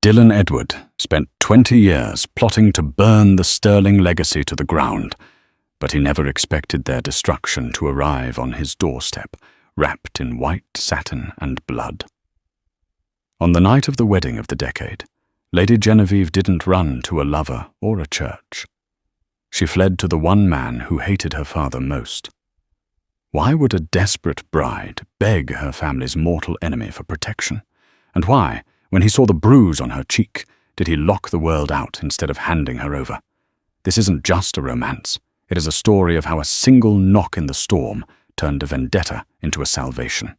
Dylan Edward spent 20 years plotting to burn the Sterling legacy to the ground, but he never expected their destruction to arrive on his doorstep, wrapped in white satin and blood. On the night of the wedding of the decade, Lady Genevieve didn't run to a lover or a church. She fled to the one man who hated her father most. Why would a desperate bride beg her family's mortal enemy for protection? And why, when he saw the bruise on her cheek, did he lock the world out instead of handing her over? This isn't just a romance. It is a story of how a single knock in the storm turned a vendetta into a salvation.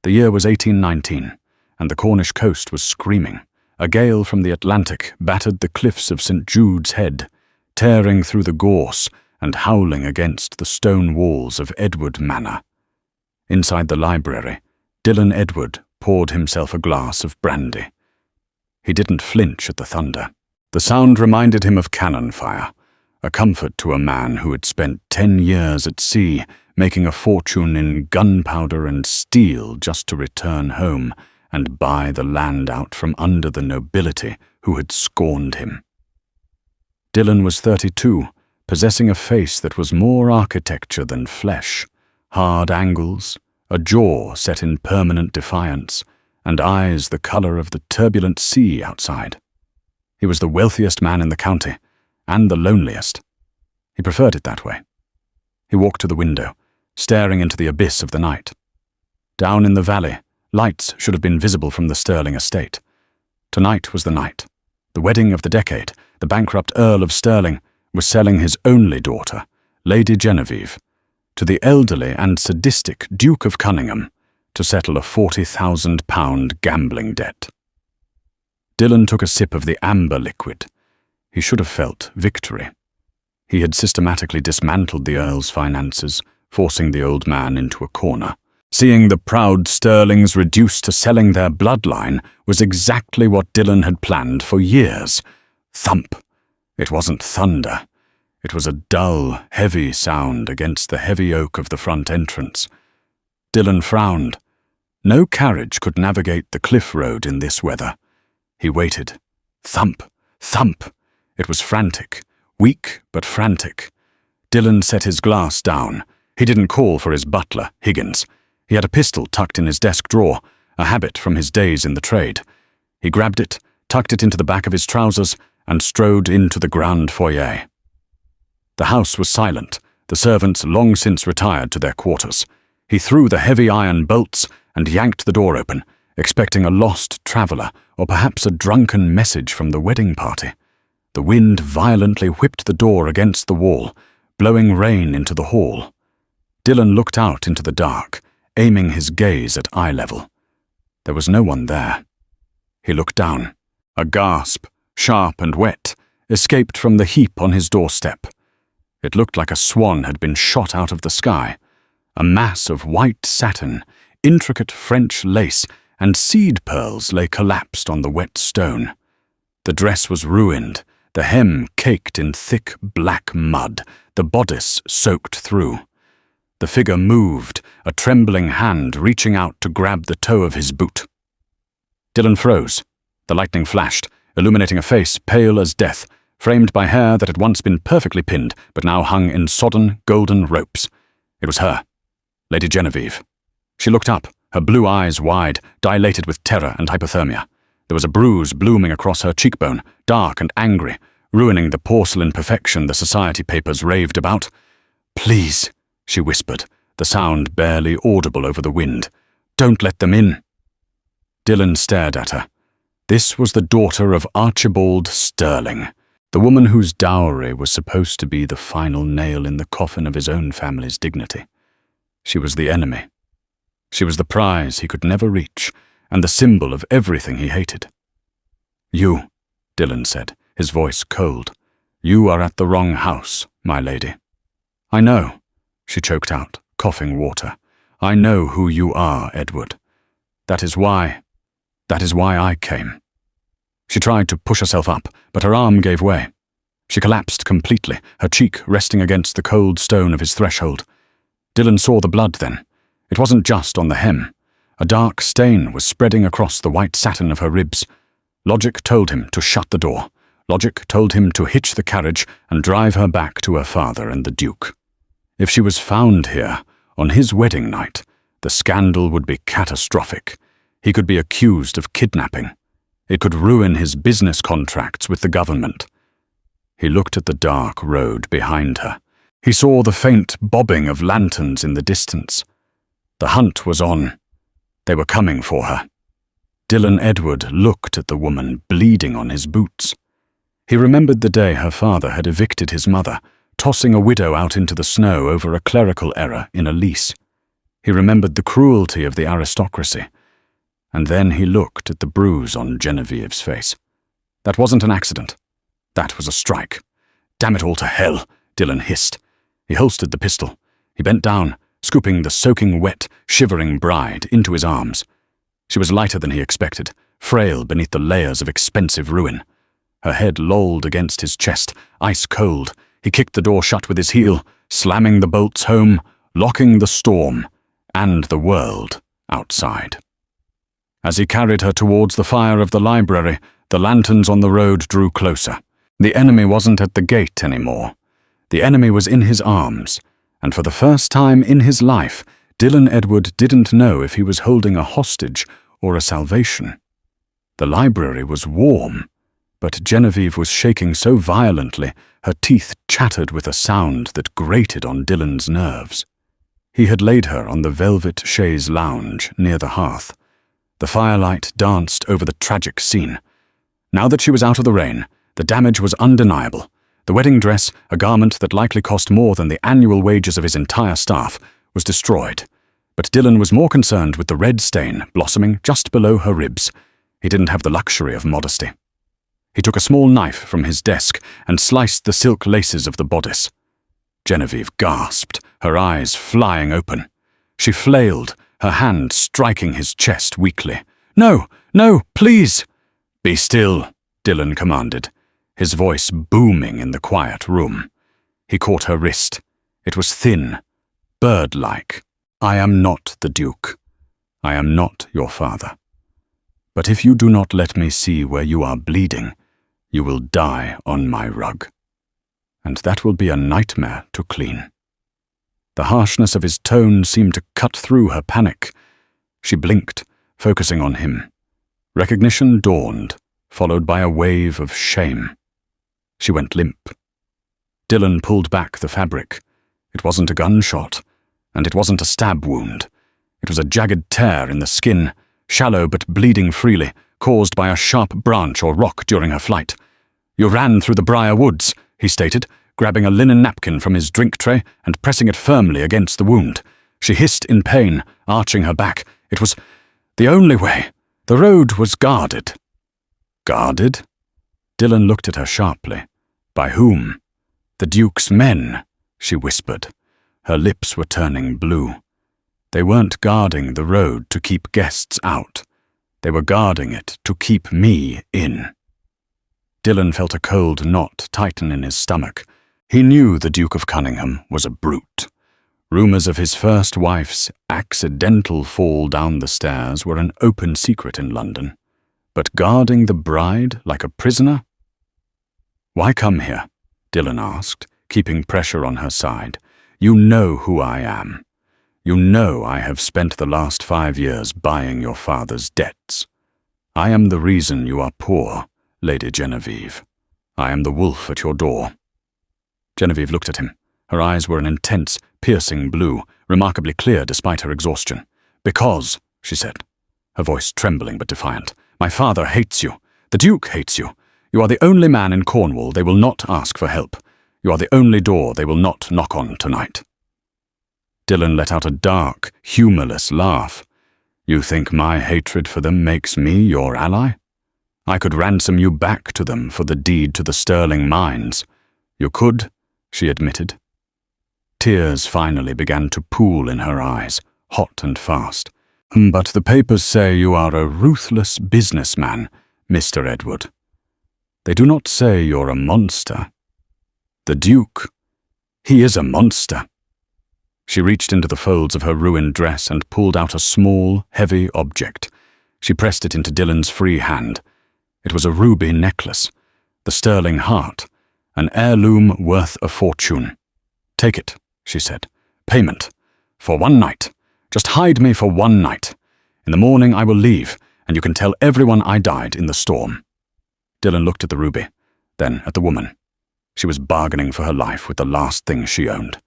The year was 1819, and the Cornish coast was screaming. A gale from the Atlantic battered the cliffs of St. Jude's Head, tearing through the gorse and howling against the stone walls of Edward Manor. Inside the library, Dylan Edward poured himself a glass of brandy. He didn't flinch at the thunder. The sound reminded him of cannon fire, a comfort to a man who had spent 10 years at sea, making a fortune in gunpowder and steel just to return home and buy the land out from under the nobility who had scorned him. Dylan was 32, possessing a face that was more architecture than flesh, hard angles, a jaw set in permanent defiance, and eyes the color of the turbulent sea outside. He was the wealthiest man in the county, and the loneliest. He preferred it that way. He walked to the window, staring into the abyss of the night. Down in the valley, lights should have been visible from the Sterling estate. Tonight was the night. The wedding of the decade. The bankrupt Earl of Sterling was selling his only daughter, Lady Genevieve, to the elderly and sadistic Duke of Cunningham to settle a £40,000 gambling debt. Dylan took a sip of the amber liquid. He should have felt victory. He had systematically dismantled the Earl's finances, forcing the old man into a corner. Seeing the proud Sterlings reduced to selling their bloodline was exactly what Dylan had planned for years. Thump. It wasn't thunder. It was a dull, heavy sound against the heavy oak of the front entrance. Dylan frowned. No carriage could navigate the cliff road in this weather. He waited. Thump, thump. It was frantic, weak but frantic. Dylan set his glass down. He didn't call for his butler, Higgins. He had a pistol tucked in his desk drawer, a habit from his days in the trade. He grabbed it, tucked it into the back of his trousers, and strode into the grand foyer. The house was silent, the servants long since retired to their quarters. He threw the heavy iron bolts and yanked the door open, expecting a lost traveller or perhaps a drunken message from the wedding party. The wind violently whipped the door against the wall, blowing rain into the hall. Dylan looked out into the dark, aiming his gaze at eye level. There was no one there. He looked down. A gasp, sharp and wet, escaped from the heap on his doorstep. It looked like a swan had been shot out of the sky. A mass of white satin, intricate French lace, and seed pearls lay collapsed on the wet stone. The dress was ruined, the hem caked in thick black mud, the bodice soaked through. The figure moved, a trembling hand reaching out to grab the toe of his boot. Dylan froze. The lightning flashed, illuminating a face pale as death, framed by hair that had once been perfectly pinned, but now hung in sodden, golden ropes. It was her, Lady Genevieve. She looked up, her blue eyes wide, dilated with terror and hypothermia. There was a bruise blooming across her cheekbone, dark and angry, ruining the porcelain perfection the society papers raved about. "Please," she whispered, the sound barely audible over the wind. "Don't let them in." Dylan stared at her. This was the daughter of Archibald Sterling, the woman whose dowry was supposed to be the final nail in the coffin of his own family's dignity. She was the enemy. She was the prize he could never reach, and the symbol of everything he hated. "You," Dylan said, his voice cold. "You are at the wrong house, my lady." "I know," she choked out, coughing water. "I know who you are, Edward. That is why I came." She tried to push herself up, but her arm gave way. She collapsed completely, her cheek resting against the cold stone of his threshold. Dylan saw the blood then. It wasn't just on the hem. A dark stain was spreading across the white satin of her ribs. Logic told him to shut the door. Logic told him to hitch the carriage and drive her back to her father and the Duke. If she was found here, on his wedding night, the scandal would be catastrophic. He could be accused of kidnapping. It could ruin his business contracts with the government. He looked at the dark road behind her. He saw the faint bobbing of lanterns in the distance. The hunt was on. They were coming for her. Dylan Edward looked at the woman bleeding on his boots. He remembered the day her father had evicted his mother, tossing a widow out into the snow over a clerical error in a lease. He remembered the cruelty of the aristocracy. And then he looked at the bruise on Genevieve's face. That wasn't an accident. That was a strike. Damn it all to hell, Dylan hissed. He holstered the pistol. He bent down, scooping the soaking wet, shivering bride into his arms. She was lighter than he expected, frail beneath the layers of expensive ruin. Her head lolled against his chest, ice cold. He kicked the door shut with his heel, slamming the bolts home, locking the storm and the world outside. As he carried her towards the fire of the library, the lanterns on the road drew closer. The enemy wasn't at the gate anymore. The enemy was in his arms, and for the first time in his life, Dylan Edward didn't know if he was holding a hostage or a salvation. The library was warm, but Genevieve was shaking so violently her teeth chattered with a sound that grated on Dylan's nerves. He had laid her on the velvet chaise lounge near the hearth. The firelight danced over the tragic scene. Now that she was out of the rain, the damage was undeniable. The wedding dress, a garment that likely cost more than the annual wages of his entire staff, was destroyed. But Dylan was more concerned with the red stain blossoming just below her ribs. He didn't have the luxury of modesty. He took a small knife from his desk and sliced the silk laces of the bodice. Genevieve gasped, her eyes flying open. She flailed, her hand striking his chest weakly. "No, no, please!" "Be still," Dylan commanded, his voice booming in the quiet room. He caught her wrist. It was thin, bird-like. "I am not the Duke. I am not your father. But if you do not let me see where you are bleeding, you will die on my rug. And that will be a nightmare to clean." The harshness of his tone seemed to cut through her panic. She blinked, focusing on him. Recognition dawned, followed by a wave of shame. She went limp. Dylan pulled back the fabric. It wasn't a gunshot, and it wasn't a stab wound. It was a jagged tear in the skin, shallow but bleeding freely, caused by a sharp branch or rock during her flight. "You ran through the briar woods," he stated, grabbing a linen napkin from his drink tray and pressing it firmly against the wound. She hissed in pain, arching her back. It was the only way. The road was guarded. Guarded? Dylan looked at her sharply. By whom? "The Duke's men," she whispered. Her lips were turning blue. They weren't guarding the road to keep guests out. They were guarding it to keep me in. Dylan felt a cold knot tighten in his stomach. He knew the Duke of Cunningham was a brute. Rumors of his first wife's accidental fall down the stairs were an open secret in London. But guarding the bride like a prisoner? "Why come here?" Dylan asked, keeping pressure on her side. "You know who I am. You know I have spent the last 5 years buying your father's debts. I am the reason you are poor, Lady Genevieve. I am the wolf at your door." Genevieve looked at him. Her eyes were an intense, piercing blue, remarkably clear despite her exhaustion. "Because," she said, her voice trembling but defiant, "my father hates you. The Duke hates you. You are the only man in Cornwall they will not ask for help. You are the only door they will not knock on tonight." Dylan let out a dark, humorless laugh. "You think my hatred for them makes me your ally? I could ransom you back to them for the deed to the Sterling mines." "You could," she admitted. Tears finally began to pool in her eyes, hot and fast. "But the papers say you are a ruthless businessman, Mr. Edward. They do not say you're a monster. The Duke, he is a monster." She reached into the folds of her ruined dress and pulled out a small, heavy object. She pressed it into Dylan's free hand. It was a ruby necklace, the sterling heart, an heirloom worth a fortune. "Take it," she said. "Payment. For one night. Just hide me for one night. In the morning I will leave, and you can tell everyone I died in the storm." Dylan looked at the ruby, then at the woman. She was bargaining for her life with the last thing she owned.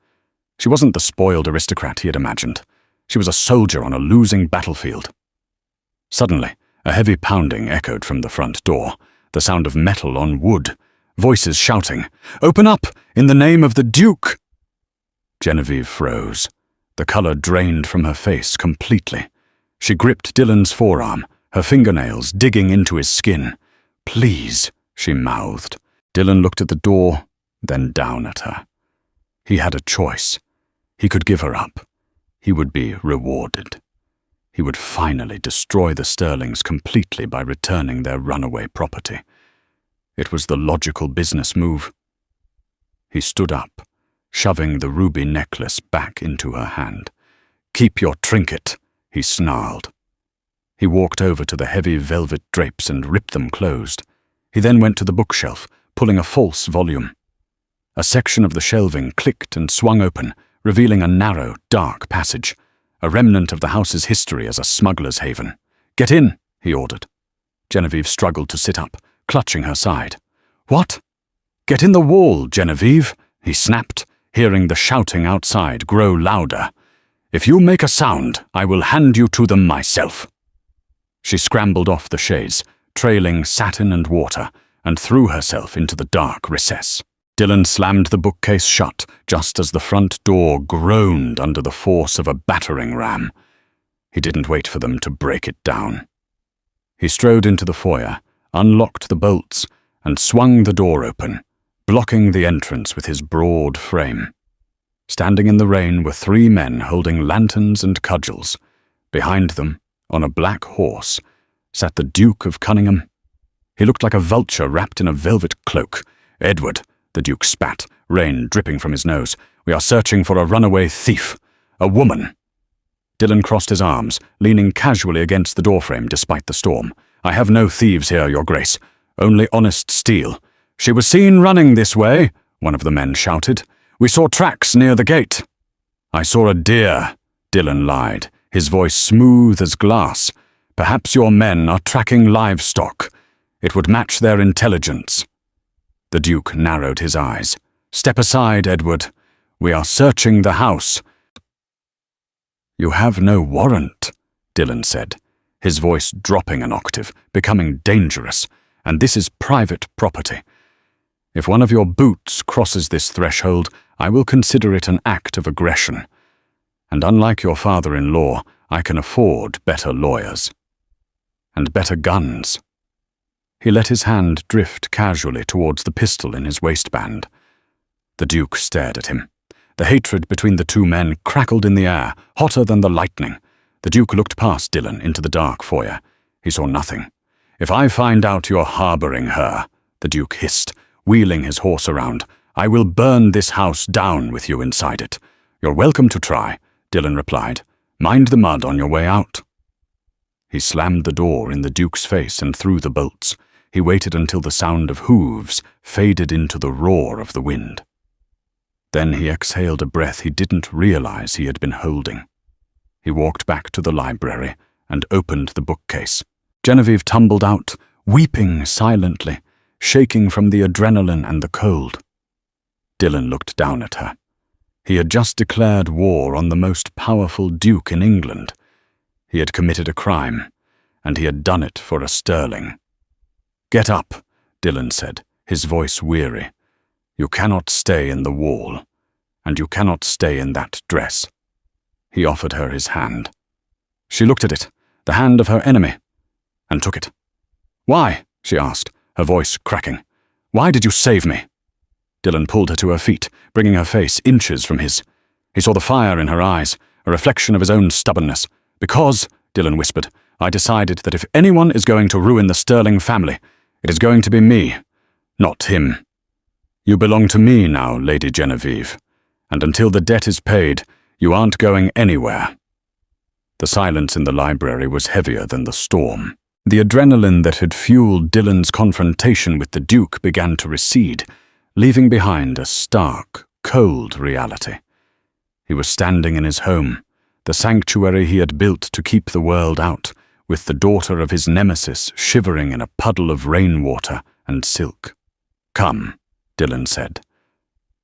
She wasn't the spoiled aristocrat he had imagined. She was a soldier on a losing battlefield. Suddenly, a heavy pounding echoed from the front door, the sound of metal on wood, voices shouting, "Open up! In the name of the Duke!" Genevieve froze. The color drained from her face completely. She gripped Dylan's forearm, her fingernails digging into his skin. "Please," she mouthed. Dylan looked at the door, then down at her. He had a choice. He could give her up. He would be rewarded. He would finally destroy the Sterlings completely by returning their runaway property. It was the logical business move. He stood up, shoving the ruby necklace back into her hand. "Keep your trinket," he snarled. He walked over to the heavy velvet drapes and ripped them closed. He then went to the bookshelf, pulling a false volume. A section of the shelving clicked and swung open, revealing a narrow, dark passage, a remnant of the house's history as a smuggler's haven. "Get in," he ordered. Genevieve struggled to sit up, clutching her side. "What?" "Get in the wall, Genevieve," he snapped, hearing the shouting outside grow louder. "If you make a sound, I will hand you to them myself." She scrambled off the shades, trailing satin and water, and threw herself into the dark recess. Dylan slammed the bookcase shut just as the front door groaned under the force of a battering ram. He didn't wait for them to break it down. He strode into the foyer, unlocked the bolts, and swung the door open, blocking the entrance with his broad frame. Standing in the rain were 3 men holding lanterns and cudgels. Behind them, on a black horse, sat the Duke of Cunningham. He looked like a vulture wrapped in a velvet cloak. "Edward," the Duke spat, rain dripping from his nose. "We are searching for a runaway thief. A woman." Dylan crossed his arms, leaning casually against the doorframe despite the storm. "I have no thieves here, Your Grace. Only honest steel." "She was seen running this way," one of the men shouted. "We saw tracks near the gate." "I saw a deer," Dylan lied, his voice smooth as glass. "Perhaps your men are tracking livestock. It would match their intelligence." The Duke narrowed his eyes. "Step aside, Edward. We are searching the house." "You have no warrant," Dylan said, his voice dropping an octave, becoming dangerous. "And this is private property. If one of your boots crosses this threshold, I will consider it an act of aggression. And unlike your father-in-law, I can afford better lawyers. And better guns." He let his hand drift casually towards the pistol in his waistband. The Duke stared at him. The hatred between the 2 men crackled in the air, hotter than the lightning. The Duke looked past Dylan into the dark foyer. He saw nothing. "If I find out you're harboring her," the Duke hissed, wheeling his horse around, "I will burn this house down with you inside it." "You're welcome to try," Dylan replied. "Mind the mud on your way out." He slammed the door in the Duke's face and threw the bolts. He waited until the sound of hooves faded into the roar of the wind. Then he exhaled a breath he didn't realize he had been holding. He walked back to the library and opened the bookcase. Genevieve tumbled out, weeping silently, shaking from the adrenaline and the cold. Dylan looked down at her. He had just declared war on the most powerful duke in England. He had committed a crime, and he had done it for a sterling. "Get up," Dylan said, his voice weary. "You cannot stay in the wall, and you cannot stay in that dress." He offered her his hand. She looked at it, the hand of her enemy, and took it. "Why?" she asked, her voice cracking. "Why did you save me?" Dylan pulled her to her feet, bringing her face inches from his. He saw the fire in her eyes, a reflection of his own stubbornness. "Because," Dylan whispered, "I decided that if anyone is going to ruin the Sterling family, it is going to be me, not him. You belong to me now, Lady Genevieve, and until the debt is paid, you aren't going anywhere." The silence in the library was heavier than the storm. The adrenaline that had fueled Dylan's confrontation with the Duke began to recede, leaving behind a stark, cold reality. He was standing in his home, the sanctuary he had built to keep the world out, with the daughter of his nemesis shivering in a puddle of rainwater and silk. "Come," Dylan said.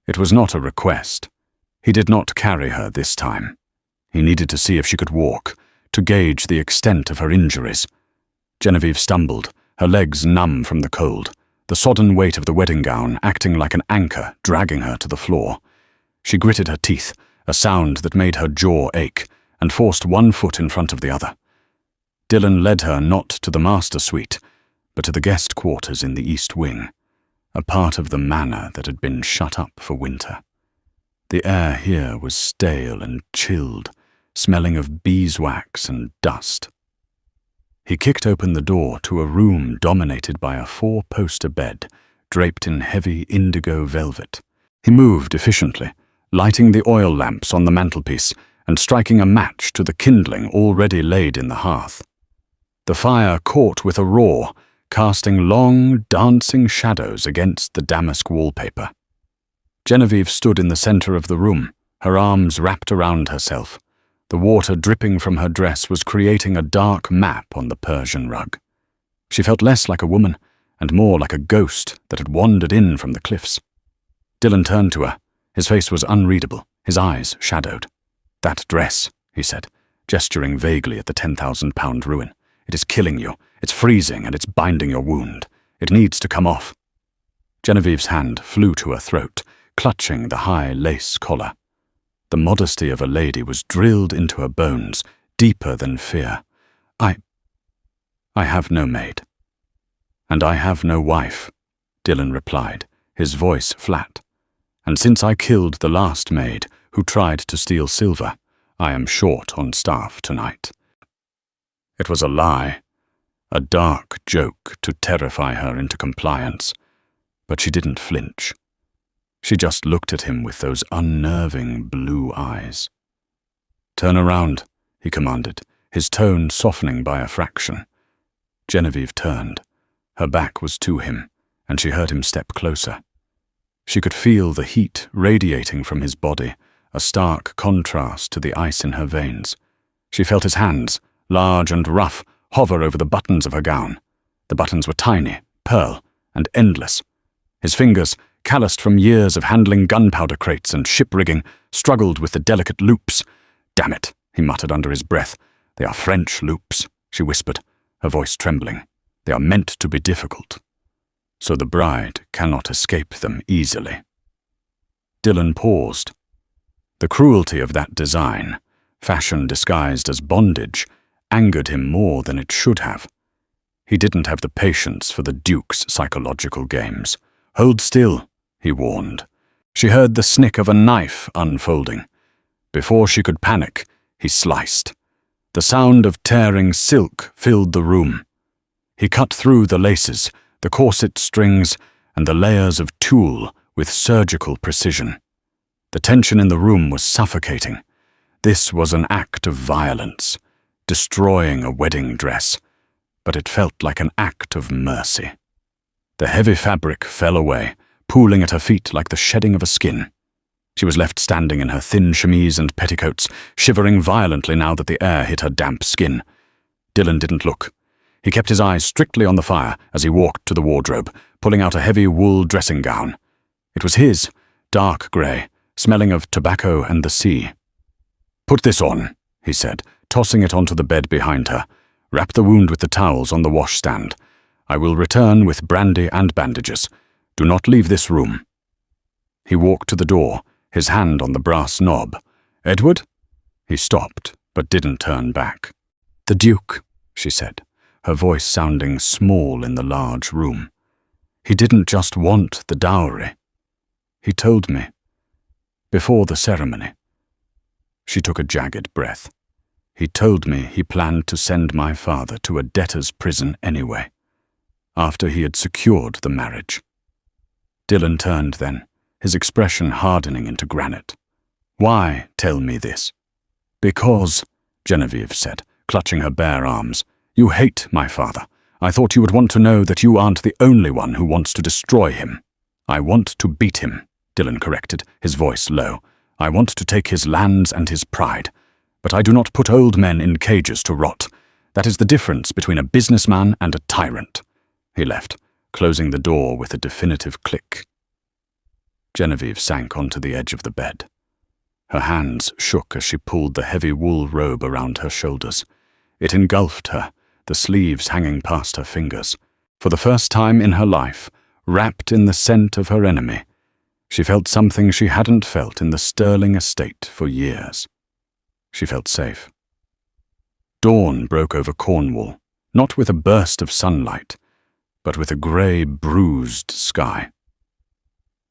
It was not a request. He did not carry her this time. He needed to see if she could walk, to gauge the extent of her injuries. Genevieve stumbled, her legs numb from the cold, the sodden weight of the wedding gown acting like an anchor, dragging her to the floor. She gritted her teeth, a sound that made her jaw ache, and forced one foot in front of the other. Dylan led her not to the master suite, but to the guest quarters in the east wing, a part of the manor that had been shut up for winter. The air here was stale and chilled, smelling of beeswax and dust. He kicked open the door to a room dominated by a 4-poster bed, draped in heavy indigo velvet. He moved efficiently, lighting the oil lamps on the mantelpiece and striking a match to the kindling already laid in the hearth. The fire caught with a roar, casting long, dancing shadows against the damask wallpaper. Genevieve stood in the center of the room, her arms wrapped around herself. The water dripping from her dress was creating a dark map on the Persian rug. She felt less like a woman and more like a ghost that had wandered in from the cliffs. Dylan turned to her. His face was unreadable, his eyes shadowed. "That dress," he said, gesturing vaguely at the 10,000-pound ruin. "It is killing you. It's freezing and it's binding your wound. It needs to come off." Genevieve's hand flew to her throat, clutching the high lace collar. The modesty of a lady was drilled into her bones, deeper than fear. I have no maid." "And I have no wife," Dylan replied, his voice flat. "And since I killed the last maid who tried to steal silver, I am short on staff tonight." It was a lie, a dark joke to terrify her into compliance, but she didn't flinch. She just looked at him with those unnerving blue eyes. "Turn around," he commanded, his tone softening by a fraction. Genevieve turned. Her back was to him, and she heard him step closer. She could feel the heat radiating from his body, a stark contrast to the ice in her veins. She felt his hands, large and rough, hover over the buttons of her gown. The buttons were tiny, pearl, and endless. His fingers, calloused from years of handling gunpowder crates and ship rigging, struggled with the delicate loops. "Damn it," he muttered under his breath. "They are French loops," she whispered, her voice trembling. "They are meant to be difficult, so the bride cannot escape them easily." Dylan paused. The cruelty of that design, fashion disguised as bondage, angered him more than it should have. He didn't have the patience for the Duke's psychological games. "Hold still," he warned. She heard the snick of a knife unfolding. Before she could panic, he sliced. The sound of tearing silk filled the room. He cut through the laces, the corset strings, and the layers of tulle with surgical precision. The tension in the room was suffocating. This was an act of violence, destroying a wedding dress, but it felt like an act of mercy. The heavy fabric fell away, pooling at her feet like the shedding of a skin. She was left standing in her thin chemise and petticoats, shivering violently now that the air hit her damp skin. Dylan didn't look. He kept his eyes strictly on the fire as he walked to the wardrobe, pulling out a heavy wool dressing gown. It was his, dark grey, smelling of tobacco and the sea. "Put this on," he said, tossing it onto the bed behind her. "Wrap the wound with the towels on the washstand. I will return with brandy and bandages. Do not leave this room." He walked to the door, his hand on the brass knob. "Edward?" He stopped, but didn't turn back. "The Duke," she said, her voice sounding small in the large room. "He didn't just want the dowry. He told me. Before the ceremony." She took a jagged breath. "He told me he planned to send my father to a debtor's prison anyway, after he had secured the marriage." Dylan turned then, his expression hardening into granite. "Why tell me this?" "Because," Genevieve said, clutching her bare arms, "you hate my father, I thought you would want to know that you aren't the only one who wants to destroy him. I want to beat him, Dylan corrected, his voice low. I want to take his lands and his pride. But I do not put old men in cages to rot. That is the difference between a businessman and a tyrant. He left, closing the door with a definitive click. Genevieve sank onto the edge of the bed. Her hands shook as she pulled the heavy wool robe around her shoulders. It engulfed her, the sleeves hanging past her fingers. For the first time in her life, wrapped in the scent of her enemy, she felt something she hadn't felt in the Sterling estate for years. She felt safe. Dawn broke over Cornwall, not with a burst of sunlight, but with a grey, bruised sky.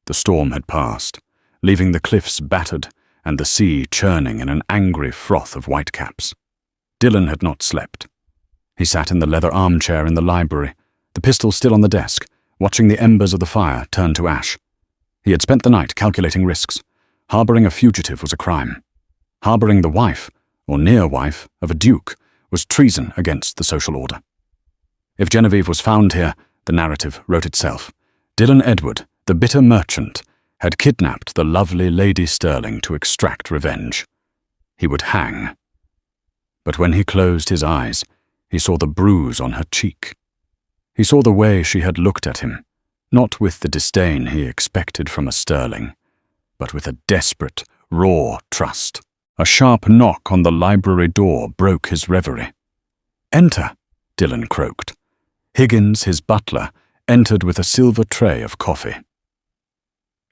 The storm had passed, leaving the cliffs battered and the sea churning in an angry froth of whitecaps. Dylan had not slept. He sat in the leather armchair in the library, the pistol still on the desk, watching the embers of the fire turn to ash. He had spent the night calculating risks. Harbouring a fugitive was a crime. Harbouring the wife, or near wife, of a duke was treason against the social order. If Genevieve was found here, the narrative wrote itself. Dylan Edward, the bitter merchant, had kidnapped the lovely Lady Sterling to extract revenge. He would hang. But when he closed his eyes, he saw the bruise on her cheek. He saw the way she had looked at him, not with the disdain he expected from a Sterling, but with a desperate, raw trust. A sharp knock on the library door broke his reverie. "Enter," Dylan croaked. Higgins, his butler, entered with a silver tray of coffee.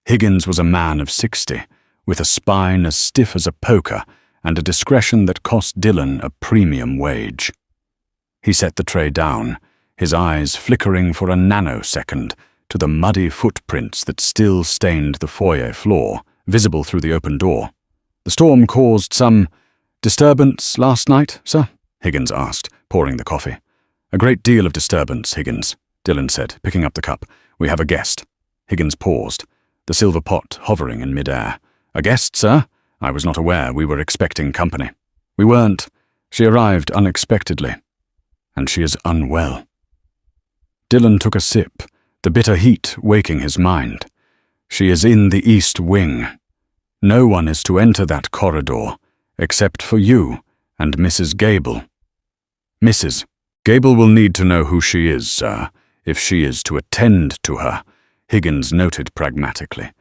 Higgins was a man of 60, with a spine as stiff as a poker and a discretion that cost Dylan a premium wage. He set the tray down, his eyes flickering for a nanosecond to the muddy footprints that still stained the foyer floor, visible through the open door. "The storm caused some disturbance last night, sir?" Higgins asked, pouring the coffee. "A great deal of disturbance, Higgins," Dylan said, picking up the cup. "We have a guest." Higgins paused, the silver pot hovering in mid-air. "A guest, sir? I was not aware we were expecting company." "We weren't. She arrived unexpectedly. And she is unwell." Dylan took a sip, the bitter heat waking his mind. "She is in the East Wing. No one is to enter that corridor, except for you and Mrs. Gable." "Mrs. Gable will need to know who she is, sir, if she is to attend to her," Higgins noted pragmatically.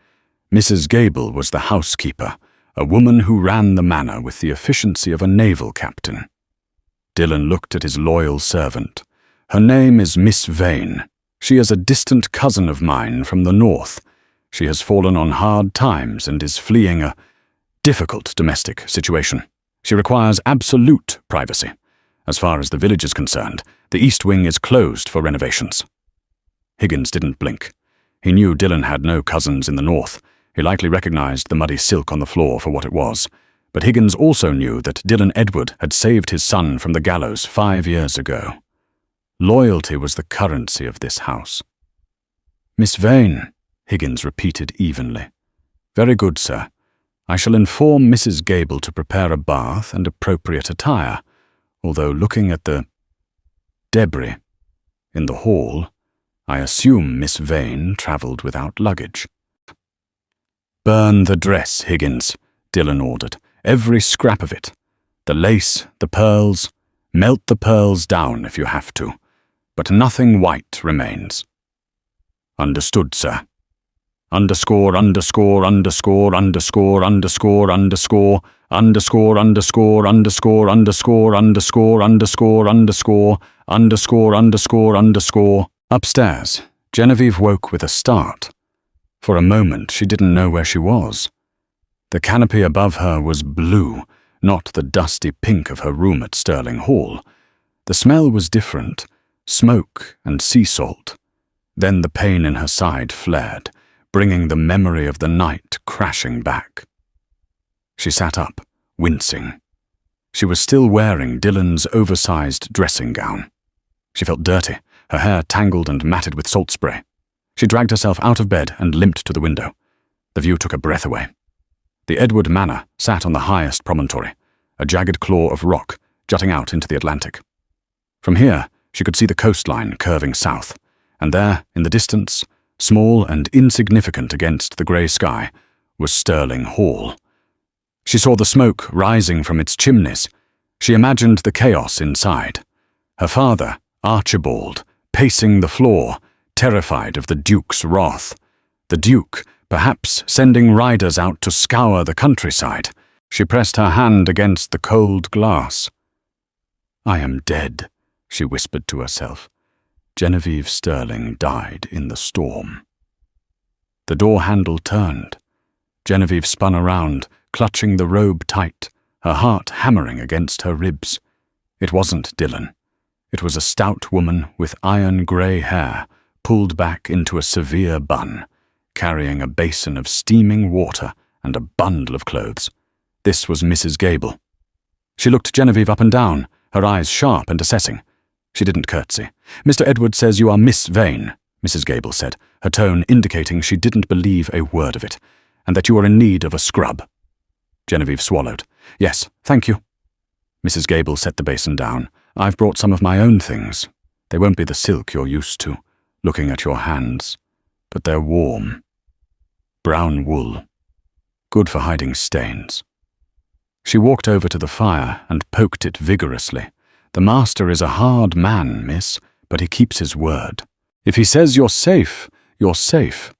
Mrs. Gable was the housekeeper, a woman who ran the manor with the efficiency of a naval captain. Dylan looked at his loyal servant. "Her name is Miss Vane. She is a distant cousin of mine from the north. She has fallen on hard times and is fleeing a difficult domestic situation. She requires absolute privacy. As far as the village is concerned, the East Wing is closed for renovations." Higgins didn't blink. He knew Dylan had no cousins in the north. He likely recognized the muddy silk on the floor for what it was. But Higgins also knew that Dylan Edward had saved his son from the gallows 5 years ago. Loyalty was the currency of this house. "Miss Vane," Higgins repeated evenly. "Very good, sir. I shall inform Mrs. Gable to prepare a bath and appropriate attire, although looking at the debris in the hall, I assume Miss Vane travelled without luggage." "Burn the dress, Higgins," Dylan ordered. "Every scrap of it. The lace, the pearls. Melt the pearls down if you have to. But nothing white remains." "Understood, sir." Underscore, underscore, underscore, underscore, underscore, underscore, underscore, underscore, underscore, underscore, underscore, underscore, underscore, underscore, underscore, underscore. Upstairs, Genevieve woke with a start. For a moment, she didn't know where she was. The canopy above her was blue, not the dusty pink of her room at Sterling Hall. The smell was different, smoke and sea salt. Then the pain in her side flared, bringing the memory of the night crashing back. She sat up, wincing. She was still wearing Dylan's oversized dressing gown. She felt dirty, her hair tangled and matted with salt spray. She dragged herself out of bed and limped to the window. The view took her breath away. The Edward Manor sat on the highest promontory, a jagged claw of rock jutting out into the Atlantic. From here, She could see the coastline curving south, and there, in the distance, small and insignificant against the grey sky, was Stirling Hall. She saw the smoke rising from its chimneys. She imagined the chaos inside. Her father, Archibald, pacing the floor, terrified of the Duke's wrath. The Duke, perhaps sending riders out to scour the countryside. She pressed her hand against the cold glass. "I am dead," she whispered to herself. Genevieve Stirling died in the storm. The door handle turned. Genevieve spun around, clutching the robe tight, her heart hammering against her ribs. It wasn't Dylan. It was a stout woman with iron-grey hair, pulled back into a severe bun, carrying a basin of steaming water and a bundle of clothes. This was Mrs. Gable. She looked Genevieve up and down, her eyes sharp and assessing. She didn't curtsy. "Mr. Edward says you are Miss Vane," Mrs. Gable said, her tone indicating she didn't believe a word of it, "and that you are in need of a scrub." Genevieve swallowed. "Yes, thank you." Mrs. Gable set the basin down. "I've brought some of my own things. They won't be the silk you're used to, looking at your hands, but they're warm. Brown wool. Good for hiding stains." She walked over to the fire and poked it vigorously. "The master is a hard man, miss, but he keeps his word. If he says you're safe, you're safe.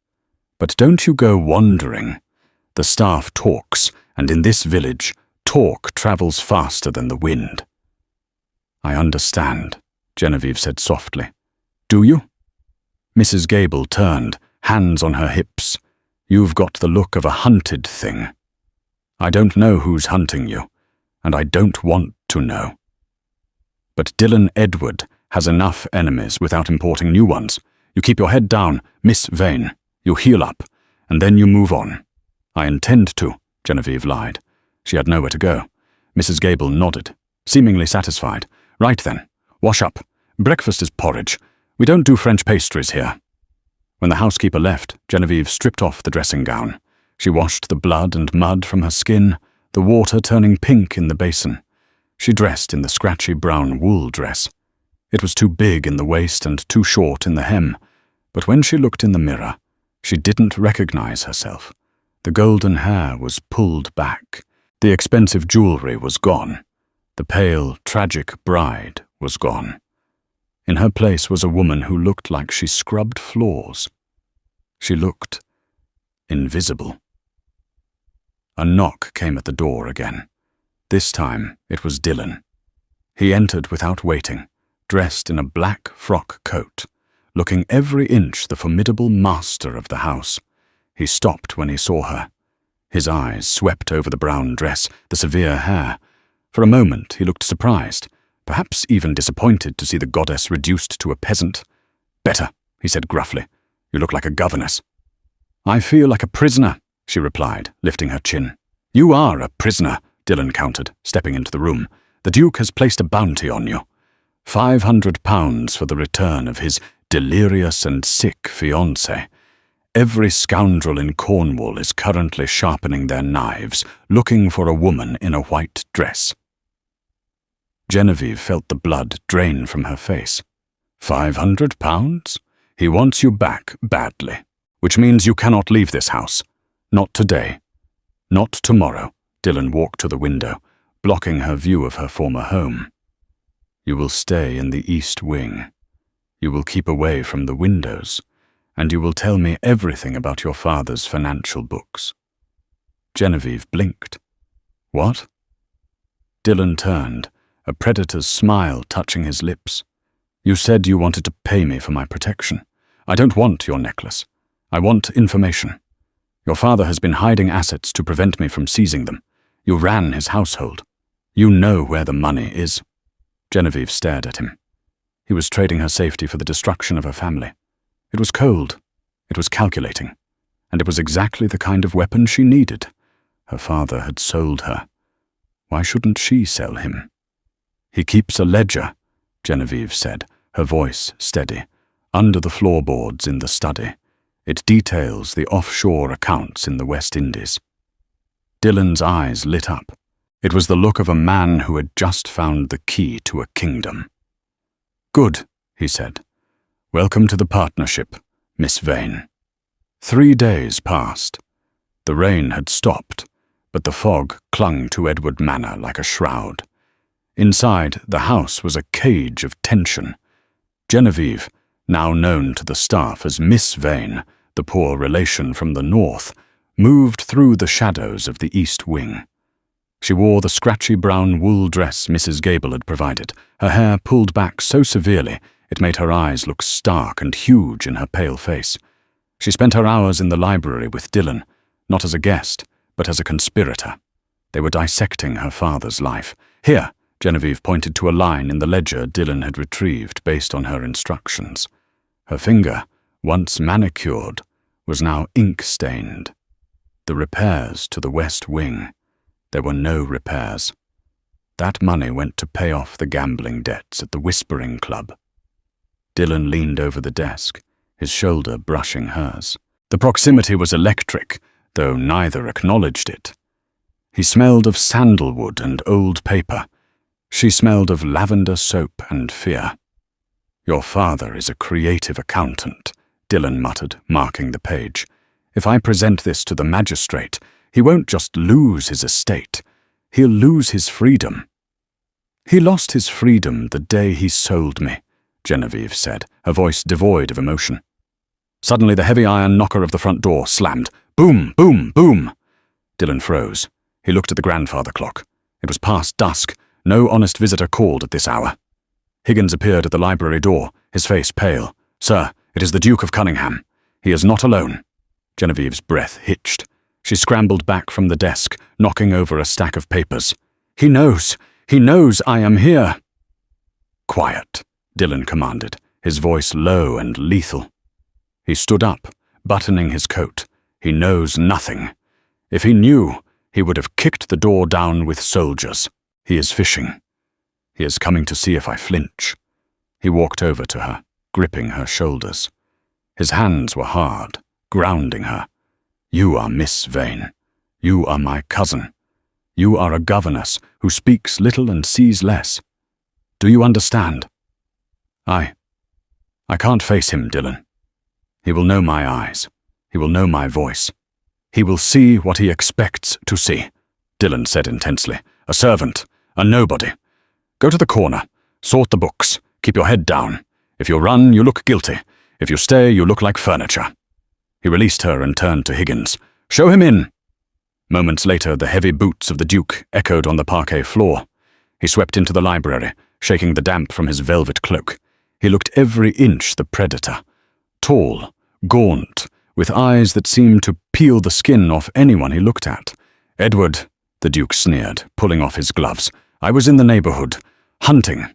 But don't you go wandering. The staff talks, and in this village, talk travels faster than the wind." "I understand," Genevieve said softly. "Do you?" Mrs. Gable turned, hands on her hips. "You've got the look of a hunted thing. I don't know who's hunting you, and I don't want to know. But Dylan Edward has enough enemies without importing new ones. You keep your head down, Miss Vane. You heal up, and then you move on." "I intend to," Genevieve lied. She had nowhere to go. Mrs. Gable nodded, seemingly satisfied. "Right then, wash up. Breakfast is porridge. We don't do French pastries here." When the housekeeper left, Genevieve stripped off the dressing gown. She washed the blood and mud from her skin, the water turning pink in the basin. She dressed in the scratchy brown wool dress. It was too big in the waist and too short in the hem, but when she looked in the mirror, she didn't recognize herself. The golden hair was pulled back. The expensive jewelry was gone. The pale, tragic bride was gone. In her place was a woman who looked like she scrubbed floors. She looked invisible. A knock came at the door again. This time it was Dylan. He entered without waiting, dressed in a black frock coat, looking every inch the formidable master of the house. He stopped when he saw her. His eyes swept over the brown dress, the severe hair. For a moment he looked surprised, perhaps even disappointed to see the goddess reduced to a peasant. "Better," he said gruffly. "You look like a governess." "I feel like a prisoner," she replied, lifting her chin. "You are a prisoner," Dylan countered, stepping into the room. "The Duke has placed a bounty on you. £500 for the return of his delirious and sick fiancée. Every scoundrel in Cornwall is currently sharpening their knives, looking for a woman in a white dress." Genevieve felt the blood drain from her face. £500? He wants you back badly, which means you cannot leave this house. Not today. Not tomorrow. Dylan walked to the window, blocking her view of her former home. "You will stay in the East Wing. You will keep away from the windows, and you will tell me everything about your father's financial books." Genevieve blinked. "What?" Dylan turned, a predator's smile touching his lips. "You said you wanted to pay me for my protection. I don't want your necklace. I want information. Your father has been hiding assets to prevent me from seizing them. You ran his household. You know where the money is." Genevieve stared at him. He was trading her safety for the destruction of her family. It was cold. It was calculating. And it was exactly the kind of weapon she needed. Her father had sold her. Why shouldn't she sell him? "He keeps a ledger," Genevieve said, her voice steady, "under the floorboards in the study. It details the offshore accounts in the West Indies." Dylan's eyes lit up. It was the look of a man who had just found the key to a kingdom. Good, he said. Welcome to the partnership, Miss Vane. 3 days passed. The rain had stopped, but the fog clung to Edward Manor like a shroud. Inside, the house was a cage of tension. Genevieve, now known to the staff as Miss Vane, the poor relation from the north, moved through the shadows of the east wing. She wore the scratchy brown wool dress Mrs. Gable had provided, her hair pulled back so severely it made her eyes look stark and huge in her pale face. She spent her hours in the library with Dylan, not as a guest, but as a conspirator. They were dissecting her father's life. Here, Genevieve pointed to a line in the ledger Dylan had retrieved based on her instructions. Her finger, once manicured, was now ink-stained. The repairs to the west wing. There were no repairs. That money went to pay off the gambling debts at the Whispering Club. Dylan leaned over the desk, his shoulder brushing hers. The proximity was electric, though neither acknowledged it. He smelled of sandalwood and old paper. She smelled of lavender soap and fear. Your father is a creative accountant, Dylan muttered, marking the page. If I present this to the magistrate, he won't just lose his estate. He'll lose his freedom. He lost his freedom the day he sold me, Genevieve said, her voice devoid of emotion. Suddenly the heavy iron knocker of the front door slammed. Boom, boom, boom. Dylan froze. He looked at the grandfather clock. It was past dusk. No honest visitor called at this hour. Higgins appeared at the library door, his face pale. Sir, it is the Duke of Cunningham. He is not alone. Genevieve's breath hitched. She scrambled back from the desk, knocking over a stack of papers. He knows I am here. Quiet, Dylan commanded, his voice low and lethal. He stood up, buttoning his coat. He knows nothing. If he knew, he would have kicked the door down with soldiers. He is fishing. He is coming to see if I flinch. He walked over to her, gripping her shoulders. His hands were hard, grounding her. You are Miss Vane. You are my cousin. You are a governess who speaks little and sees less. Do you understand? I can't face him, Dylan. He will know my eyes. He will know my voice. He will see what he expects to see, Dylan said intensely. A servant, a nobody. Go to the corner, sort the books, keep your head down. If you run, you look guilty. If you stay, you look like furniture. He released her and turned to Higgins. Show him in. Moments later, the heavy boots of the Duke echoed on the parquet floor. He swept into the library, shaking the damp from his velvet cloak. He looked every inch the predator. Tall, gaunt, with eyes that seemed to peel the skin off anyone he looked at. Edward, the Duke sneered, pulling off his gloves. I was in the neighborhood, hunting.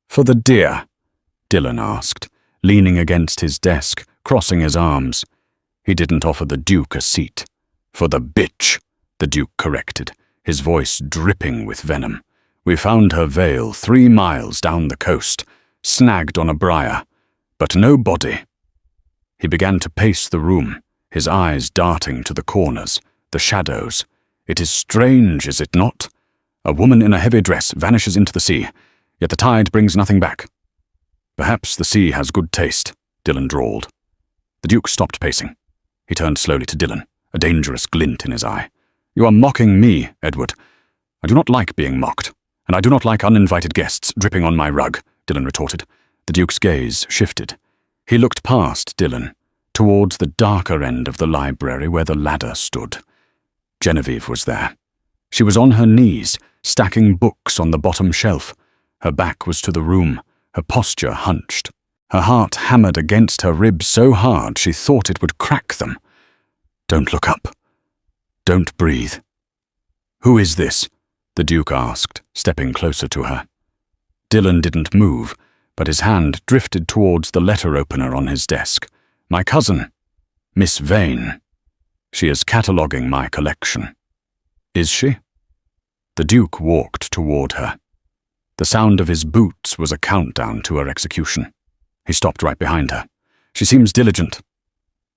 For the deer? Dylan asked, leaning against his desk, crossing his arms. He didn't offer the Duke a seat. For the bitch, the Duke corrected, his voice dripping with venom. We found her veil 3 miles down the coast, snagged on a briar, but no body. He began to pace the room, his eyes darting to the corners, the shadows. It is strange, is it not? A woman in a heavy dress vanishes into the sea, yet the tide brings nothing back. Perhaps the sea has good taste, Dylan drawled. The Duke stopped pacing. He turned slowly to Dylan, a dangerous glint in his eye. You are mocking me, Edward. I do not like being mocked, and I do not like uninvited guests dripping on my rug, Dylan retorted. The Duke's gaze shifted. He looked past Dylan, towards the darker end of the library where the ladder stood. Genevieve was there. She was on her knees, stacking books on the bottom shelf. Her back was to the room, her posture hunched. Her heart hammered against her ribs so hard she thought it would crack them. Don't look up. Don't breathe. Who is this? The Duke asked, stepping closer to her. Dylan didn't move, but his hand drifted towards the letter opener on his desk. My cousin, Miss Vane. She is cataloguing my collection. Is she? The Duke walked toward her. The sound of his boots was a countdown to her execution. He stopped right behind her. She seems diligent.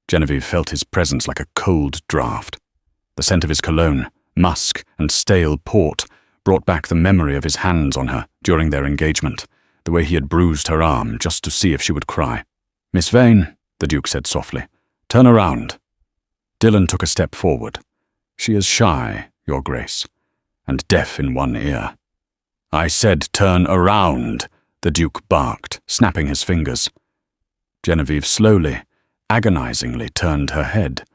Genevieve felt his presence like a cold draught. The scent of his cologne, musk and stale port brought back the memory of his hands on her during their engagement. the way he had bruised her arm just to see if she would cry. "Miss Vane," the Duke said softly, "turn around." Dylan took a step forward. "She is shy, Your Grace, and deaf in one ear." "I said turn around," the Duke barked, snapping his fingers. Genevieve slowly, agonizingly turned her head.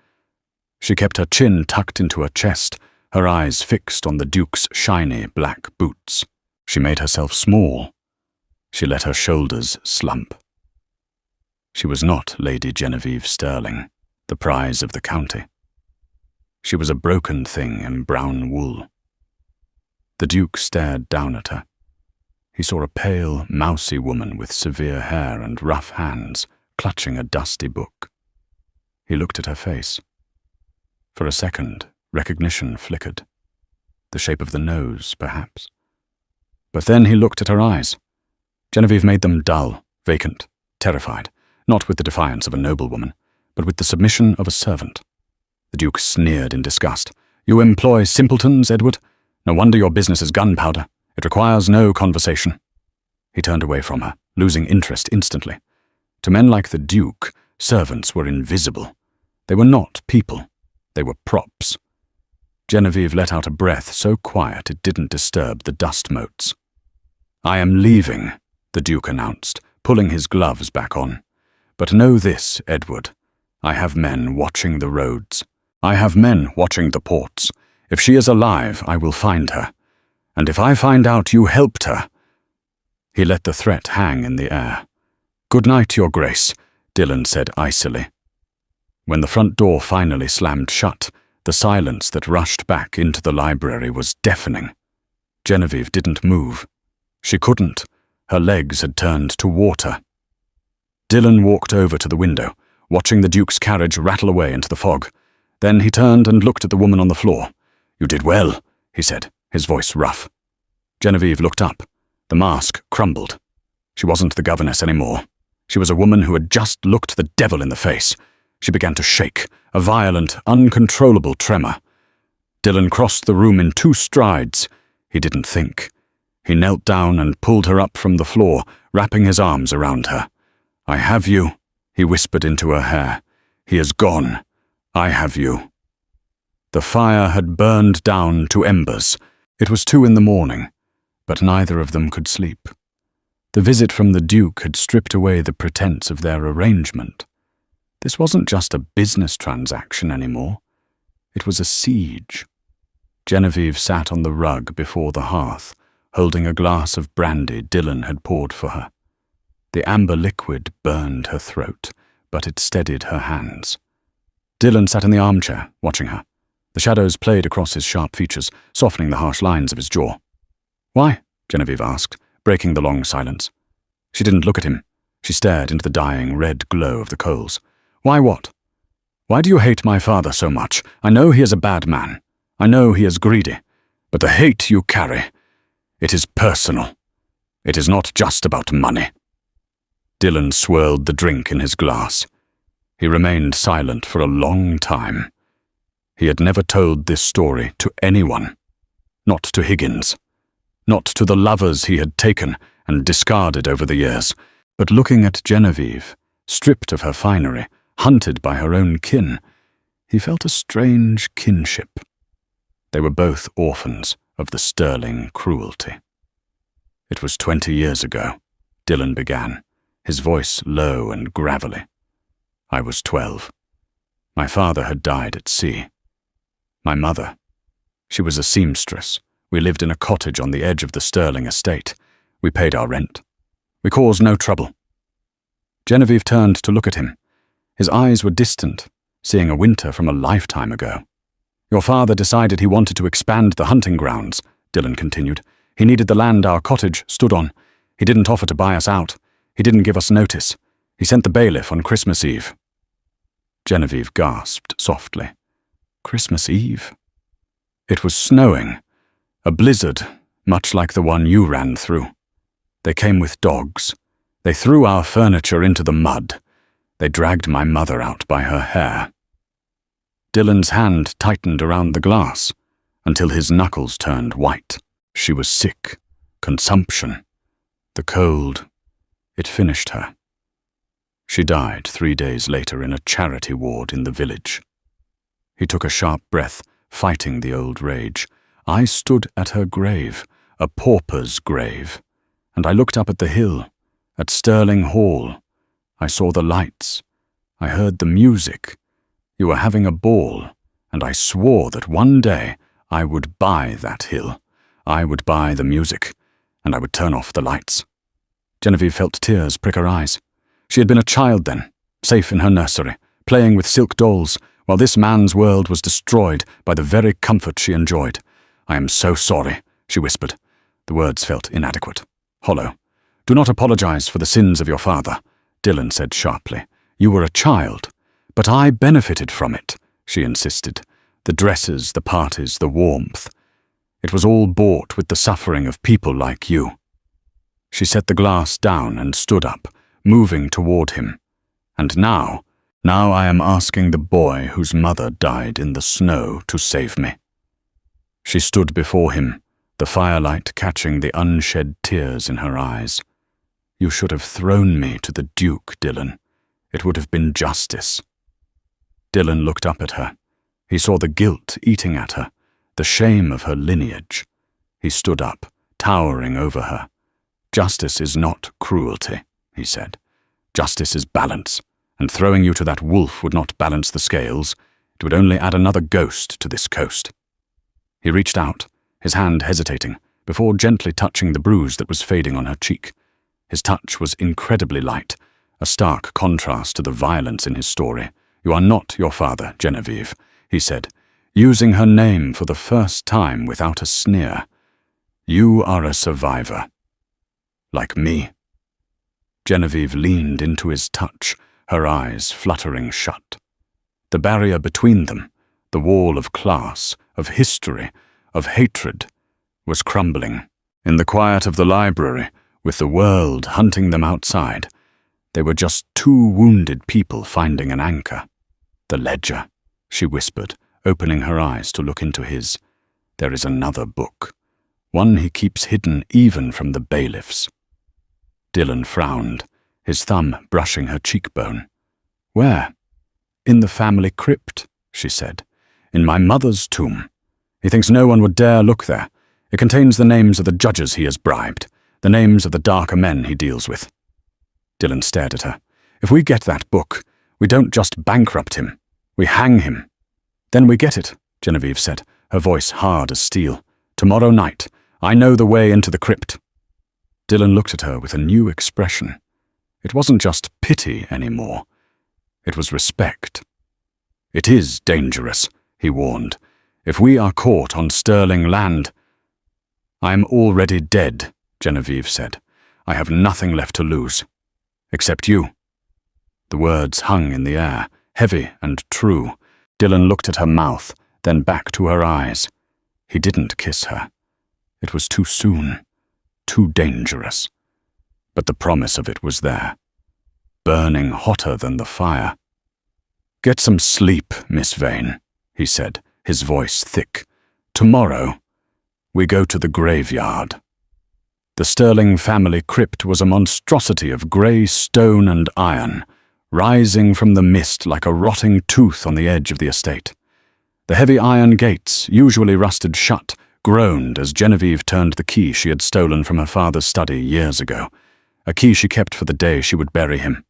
She kept her chin tucked into her chest, her eyes fixed on the Duke's shiny black boots. She made herself small. She let her shoulders slump. She was not Lady Genevieve Sterling, the prize of the county. She was a broken thing in brown wool. The Duke stared down at her. He saw a pale, mousy woman with severe hair and rough hands, clutching a dusty book. He looked at her face. For a second, recognition flickered. The shape of the nose, perhaps. But then he looked at her eyes. Genevieve made them dull, vacant, terrified, not with the defiance of a noblewoman, but with the submission of a servant. The Duke sneered in disgust. "You employ simpletons, Edward? No wonder your business is gunpowder. It requires no conversation." He turned away from her, losing interest instantly. To men like the Duke, servants were invisible. They were not people. They were props. Genevieve let out a breath so quiet it didn't disturb the dust motes. "I am leaving," the Duke announced, pulling his gloves back on. "But know this, Edward. I have men watching the roads. I have men watching the ports. If she is alive, I will find her. And if I find out you helped her—" He let the threat hang in the air. "Good night, Your Grace," Dylan said icily. When the front door finally slammed shut, the silence that rushed back into the library was deafening. Genevieve didn't move. She couldn't. Her legs had turned to water. Dylan walked over to the window, watching the Duke's carriage rattle away into the fog. Then he turned and looked at the woman on the floor. "You did well," he said, his voice rough. Genevieve looked up. The mask crumbled. She wasn't the governess anymore. She was a woman who had just looked the devil in the face. She began to shake, a violent, uncontrollable tremor. Dylan crossed the room in 2 strides. He didn't think. He knelt down and pulled her up from the floor, wrapping his arms around her. "I have you," he whispered into her hair. "He is gone. I have you." The fire had burned down to embers. It was 2 a.m, but neither of them could sleep. The visit from the Duke had stripped away the pretense of their arrangement. This wasn't just a business transaction anymore. It was a siege. Genevieve sat on the rug before the hearth, holding a glass of brandy Dylan had poured for her. The amber liquid burned her throat, but it steadied her hands. Dylan sat in the armchair, watching her. The shadows played across his sharp features, softening the harsh lines of his jaw. "Why?" Genevieve asked, breaking the long silence. She didn't look at him. She stared into the dying red glow of the coals. "Why what? Why do you hate my father so much? I know he is a bad man. I know he is greedy. But the hate you carry, it is personal. It is not just about money." Dylan swirled the drink in his glass. He remained silent for a long time. He had never told this story to anyone. Not to Higgins. Not to the lovers he had taken and discarded over the years. But looking at Genevieve, stripped of her finery, hunted by her own kin, he felt a strange kinship. They were both orphans of the Sterling cruelty. "It was 20 years ago," Dylan began, his voice low and gravelly. "I was 12. My father had died at sea. My mother, she was a seamstress. We lived in a cottage on the edge of the Sterling estate. We paid our rent. We caused no trouble." Genevieve turned to look at him. His eyes were distant, seeing a winter from a lifetime ago. "Your father decided he wanted to expand the hunting grounds," Dylan continued. "He needed the land our cottage stood on. He didn't offer to buy us out. He didn't give us notice. He sent the bailiff on Christmas Eve." Genevieve gasped softly. "Christmas Eve?" "It was snowing. A blizzard, much like the one you ran through. They came with dogs. They threw our furniture into the mud. They dragged my mother out by her hair." Dylan's hand tightened around the glass until his knuckles turned white. "She was sick. Consumption. The cold, it finished her. She died 3 days later in a charity ward in the village. He took a sharp breath, fighting the old rage. I stood at her grave, a pauper's grave, and I looked up at the hill, at Stirling Hall. I saw the lights. I heard the music. You were having a ball, and I swore that one day I would buy that hill. I would buy the music, and I would turn off the lights. Genevieve felt tears prick her eyes. She had been a child then, safe in her nursery, playing with silk dolls, while this man's world was destroyed by the very comfort she enjoyed. "I am so sorry," she whispered. The words felt inadequate, hollow. "Do not apologize for the sins of your father," Dylan said sharply. "You were a child, but I benefited from it," she insisted. "The dresses, the parties, the warmth. It was all bought with the suffering of people like you." She set the glass down and stood up, moving toward him. "And now I am asking the boy whose mother died in the snow to save me." She stood before him, the firelight catching the unshed tears in her eyes. "You should have thrown me to the Duke, Dylan. It would have been justice." Dylan looked up at her. He saw the guilt eating at her, the shame of her lineage. He stood up, towering over her. "Justice is not cruelty," he said. "Justice is balance, and throwing you to that wolf would not balance the scales. It would only add another ghost to this coast." He reached out, his hand hesitating, before gently touching the bruise that was fading on her cheek. His touch was incredibly light, a stark contrast to the violence in his story. "You are not your father, Genevieve," he said, using her name for the first time without a sneer. "You are a survivor. Like me." Genevieve leaned into his touch, her eyes fluttering shut. The barrier between them, the wall of class, of history, of hatred, was crumbling. In the quiet of the library, with the world hunting them outside, they were just two wounded people finding an anchor. "The ledger," she whispered, opening her eyes to look into his. "There is another book, one he keeps hidden even from the bailiffs." Dylan frowned, his thumb brushing her cheekbone. "Where?" "In the family crypt," she said. "In my mother's tomb. He thinks no one would dare look there. It contains the names of the judges he has bribed, the names of the darker men he deals with." Dylan stared at her. "If we get that book, we don't just bankrupt him. We hang him." "Then we get it," Genevieve said, her voice hard as steel. "Tomorrow night. I know the way into the crypt." Dylan looked at her with a new expression. It wasn't just pity anymore. It was respect. "It is dangerous," he warned. "If we are caught on Stirling land—" "I am already dead," Genevieve said. "I have nothing left to lose. Except you." The words hung in the air, heavy and true. Dylan looked at her mouth, then back to her eyes. He didn't kiss her. It was too soon, too dangerous. But the promise of it was there, burning hotter than the fire. "Get some sleep, Miss Vane," he said, his voice thick. "Tomorrow, we go to the graveyard." The Stirling family crypt was a monstrosity of grey stone and iron, rising from the mist like a rotting tooth on the edge of the estate. The heavy iron gates, usually rusted shut, groaned as Genevieve turned the key she had stolen from her father's study years ago, a key she kept for the day she would bury him.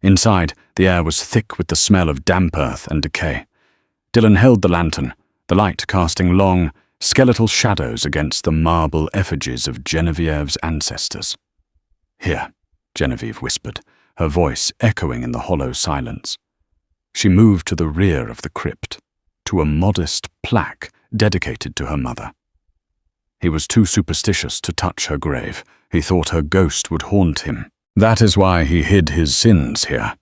Inside, the air was thick with the smell of damp earth and decay. Dylan held the lantern, the light casting long, skeletal shadows against the marble effigies of Genevieve's ancestors. "Here," Genevieve whispered, her voice echoing in the hollow silence. She moved to the rear of the crypt, to a modest plaque dedicated to her mother. He was too superstitious to touch her grave. He thought her ghost would haunt him. That is why he hid his sins here.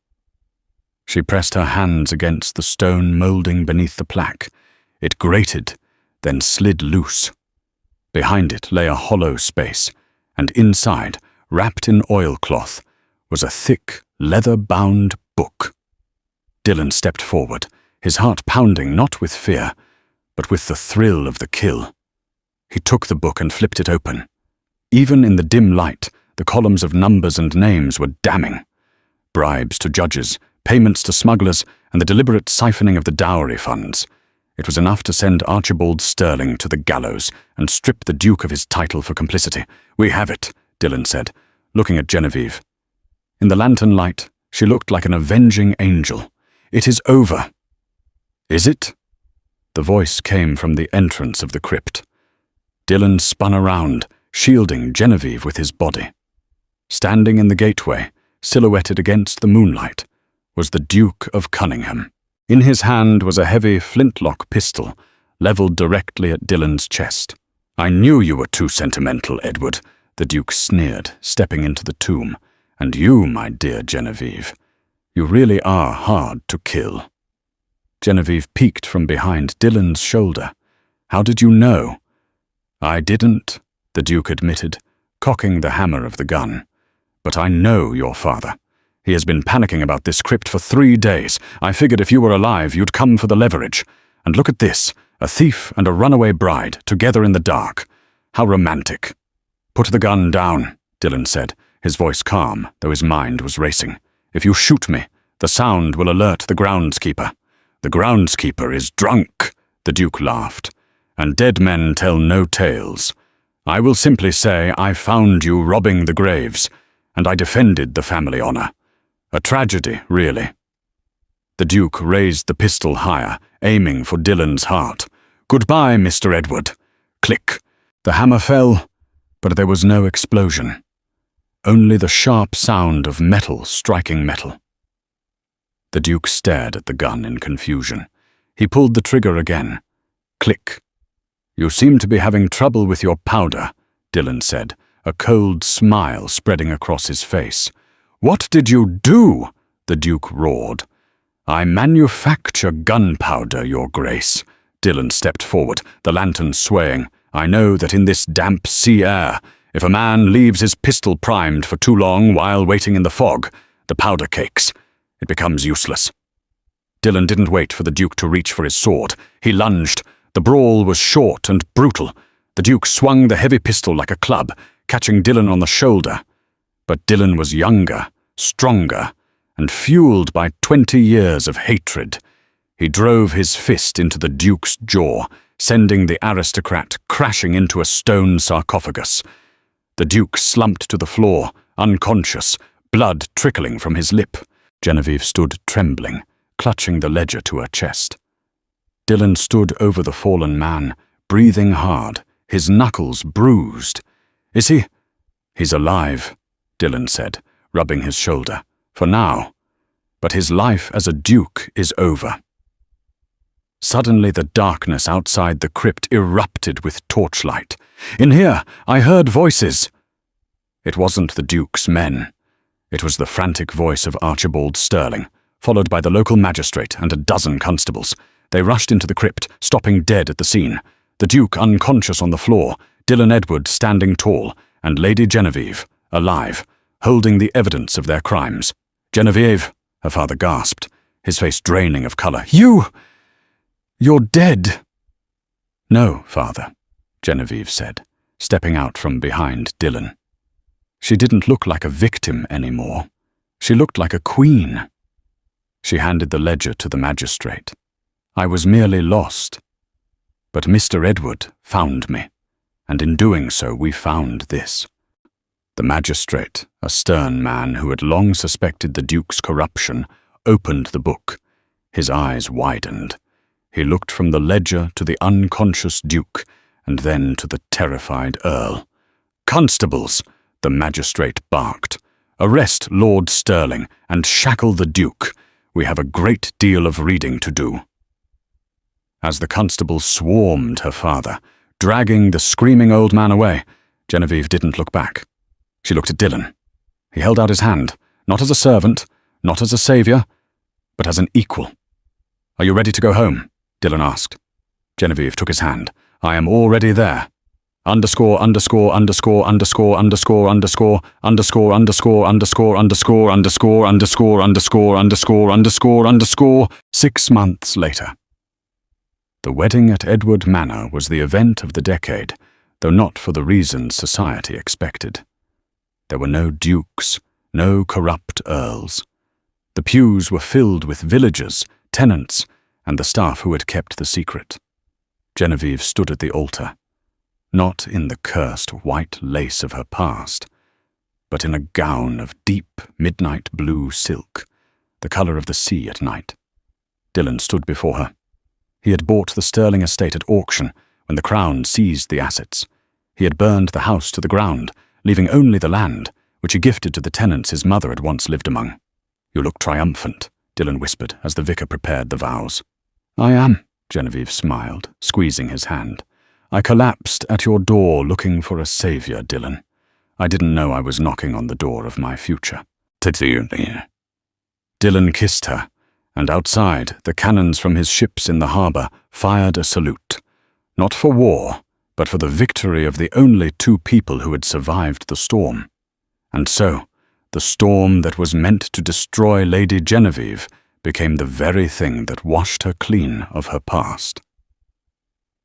She pressed her hands against the stone moulding beneath the plaque. It grated, then slid loose. Behind it lay a hollow space, and inside, wrapped in oilcloth, was a thick, leather-bound book. Dylan stepped forward, his heart pounding not with fear, but with the thrill of the kill. He took the book and flipped it open. Even in the dim light, The columns of numbers and names were damning. Bribes to judges, payments to smugglers, and the deliberate siphoning of the dowry funds. It was enough to send Archibald Sterling to the gallows and strip the Duke of his title for complicity. "We have it," Dillon said, looking at Genevieve. In the lantern light, she looked like an avenging angel. "It is over." "Is it?" The voice came from the entrance of the crypt. Dillon spun around, shielding Genevieve with his body. Standing in the gateway, silhouetted against the moonlight, was the Duke of Cunningham. In his hand was a heavy flintlock pistol, leveled directly at Dillon's chest. "I knew you were too sentimental, Edward," the Duke sneered, stepping into the tomb. "And you, my dear Genevieve, you really are hard to kill." Genevieve peeked from behind Dillon's shoulder. "How did you know?" "I didn't," the Duke admitted, cocking the hammer of the gun. "But I know your father. He has been panicking about this crypt for 3 days. I figured if you were alive, you'd come for the leverage. And look at this, a thief and a runaway bride, together in the dark. How romantic." "Put the gun down," Dillon said, his voice calm, though his mind was racing. "If you shoot me, the sound will alert the groundskeeper." "The groundskeeper is drunk," the Duke laughed, "and dead men tell no tales. I will simply say I found you robbing the graves, and I defended the family honor. A tragedy, really." The Duke raised the pistol higher, aiming for Dillon's heart. "Goodbye, Mr. Edward." Click. The hammer fell, but there was no explosion. Only the sharp sound of metal striking metal. The Duke stared at the gun in confusion. He pulled the trigger again. Click. "You seem to be having trouble with your powder," Dillon said, a cold smile spreading across his face. "What did you do?" the Duke roared. "I manufacture gunpowder, Your Grace." Dillon stepped forward, the lantern swaying. "I know that in this damp sea air, if a man leaves his pistol primed for too long while waiting in the fog, the powder cakes. It becomes useless." Dillon didn't wait for the Duke to reach for his sword. He lunged. The brawl was short and brutal. The Duke swung the heavy pistol like a club, catching Dillon on the shoulder. But Dillon was younger, stronger, and fueled by 20 years of hatred. He drove his fist into the Duke's jaw, sending the aristocrat crashing into a stone sarcophagus. The Duke slumped to the floor, unconscious, blood trickling from his lip. Genevieve stood trembling, clutching the ledger to her chest. Dillon stood over the fallen man, breathing hard, his knuckles bruised. "Is he?" "He's alive," Dillon said, rubbing his shoulder. "For now. But his life as a duke is over." Suddenly the darkness outside the crypt erupted with torchlight. "In here, I heard voices." It wasn't the Duke's men. It was the frantic voice of Archibald Sterling, followed by the local magistrate and a dozen constables. They rushed into the crypt, stopping dead at the scene. The Duke unconscious on the floor, Dillon Edward standing tall, and Lady Genevieve, alive, holding the evidence of their crimes. "Genevieve," her father gasped, his face draining of color. You're dead." "No, father," Genevieve said, stepping out from behind Dillon. She didn't look like a victim anymore. She looked like a queen. She handed the ledger to the magistrate. "I was merely lost. But Mr. Edward found me, and in doing so we found this." The magistrate, a stern man who had long suspected the Duke's corruption, opened the book. His eyes widened. He looked from the ledger to the unconscious Duke, and then to the terrified Earl. "Constables!" the magistrate barked. "Arrest Lord Sterling and shackle the Duke. We have a great deal of reading to do." As the constables swarmed her father, dragging the screaming old man away, Genevieve didn't look back. She looked at Dillon. He held out his hand, not as a servant, not as a savior, but as an equal. "Are you ready to go home?" Dillon asked. Genevieve took his hand. "I am already there. Underscore, underscore, underscore, underscore, underscore, underscore, underscore, underscore, underscore, underscore, underscore, underscore, underscore, underscore, underscore, underscore, 6 months later. The wedding at Edward Manor was the event of the decade, though not for the reasons society expected. There were no dukes, no corrupt earls. The pews were filled with villagers, tenants, and the staff who had kept the secret. Genevieve stood at the altar, not in the cursed white lace of her past, but in a gown of deep midnight blue silk, the colour of the sea at night. Dylan stood before her. He had bought the Sterling estate at auction when the Crown seized the assets. He had burned the house to the ground, leaving only the land, which he gifted to the tenants his mother had once lived among. "You look triumphant," Dylan whispered as the vicar prepared the vows. "I am," Genevieve smiled, squeezing his hand. "I collapsed at your door looking for a saviour, Dylan. I didn't know I was knocking on the door of my future." Dylan kissed her, and outside, the cannons from his ships in the harbour fired a salute, not for war, but for the victory of the only two people who had survived the storm. And so, the storm that was meant to destroy Lady Genevieve became the very thing that washed her clean of her past.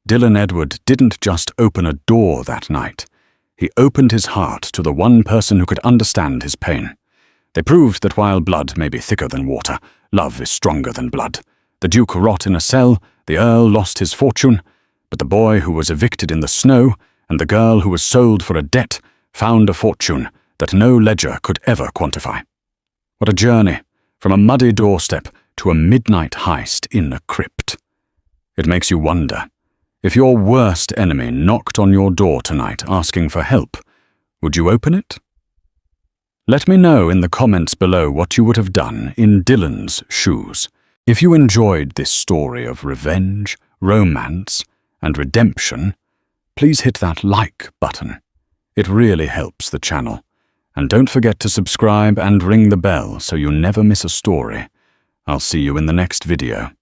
Dylan Edward didn't just open a door that night. He opened his heart to the one person who could understand his pain. They proved that while blood may be thicker than water, love is stronger than blood. The Duke rot in a cell, the Earl lost his fortune, but the boy who was evicted in the snow and the girl who was sold for a debt found a fortune that no ledger could ever quantify. What a journey, from a muddy doorstep to a midnight heist in a crypt. It makes you wonder, if your worst enemy knocked on your door tonight asking for help, would you open it? Let me know in the comments below what you would have done in Dylan's shoes. If you enjoyed this story of revenge, romance, and redemption, please hit that like button. It really helps the channel. And don't forget to subscribe and ring the bell so you never miss a story. I'll see you in the next video.